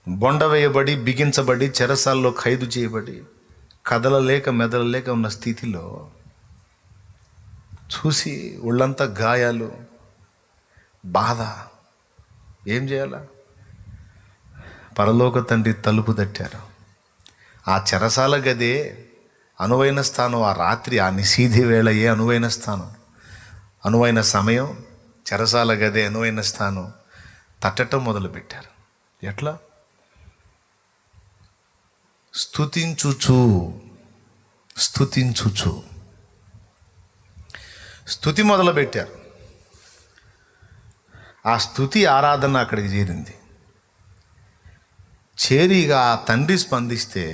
బొండ వేయబడి, బిగించబడి, చెరసాల్లో ఖైదు చేయబడి, కదలలేక మెదలలేక ఉన్న స్థితిలో చూసి ఒళ్ళంతా గాయాలు, బాధ. ఏం చేయాలా? పరలోక తండ్రి తలుపు తట్టారు. ఆ చెరసాల గదే అనువైన స్థానం. ఆ రాత్రి, ఆ నిశీధి వేళయే అనువైన స్థానం, అనువైన సమయం. చెరసాల గదే అనువైన స్థానం. తట్టడం మొదలుపెట్టారు. ఎట్లా? స్తుతించుచు స్తుతి మొదలుపెట్టారు. ఆ స్తుతి ఆరాధన అక్కడికి చేరింది. చేరిగా ఆ తండ్రి స్పందిస్తే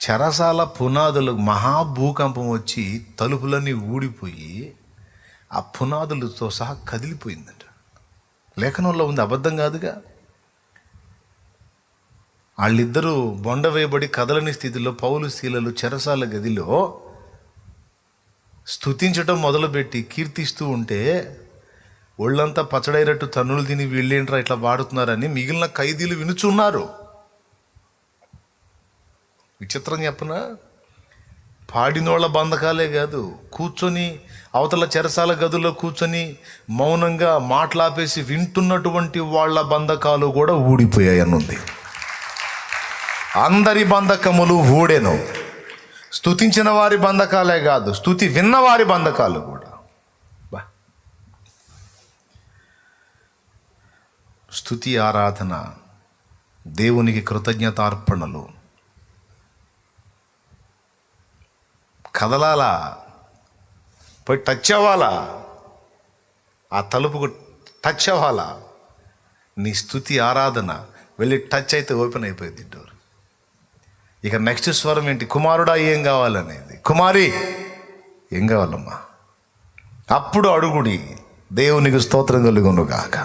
చెరసాల పునాదులకు మహాభూకంపం వచ్చి తలుపులన్నీ ఊడిపోయి ఆ పునాదులతో సహా కదిలిపోయిందట. లేఖనంలో ఉంది, అబద్ధం కాదుగా. వాళ్ళిద్దరూ బొండ వేయబడి కదలని స్థితిలో పౌలు శీలలు చెరసాల గదిలో స్తుతించడం మొదలుపెట్టి కీర్తిస్తూ ఉంటే ఒళ్ళంతా పచ్చడైనట్టు తన్నులు తిని వీళ్ళేంట్రా ఇట్లా పాడుతున్నారని మిగిలిన ఖైదీలు వినుచున్నారు. విచిత్రం చెప్పనా? పాడినోళ్ళ బంధకాలే కాదు, కూర్చొని అవతల చెరసాల గదుల్లో కూర్చొని మౌనంగా మాట్లాపేసి వింటున్నటువంటి వాళ్ళ బంధకాలు కూడా ఊడిపోయాయి అన్నది. అందరి బంధకములు ఊడెను. స్తుతించిన వారి బంధకాలే కాదు, స్తుతి విన్నవారి బంధకాలు కూడా. స్తుతి ఆరాధన, దేవునికి కృతజ్ఞతార్పణలు. కదలాలా, పోయి టచ్ అవ్వాలా, ఆ తలుపుకు టచ్ అవ్వాలా. నీ స్తుతి ఆరాధన వెళ్ళి టచ్ అయితే ఓపెన్ అయిపోయింది డోర్. ఇక నెక్స్ట్ స్వరం ఏంటి? కుమారుడా ఏం కావాలనేది. కుమారి ఏం కావాలమ్మా? అప్పుడు అడుగుడి, దేవునికి స్తోత్రం కలుగును గాక.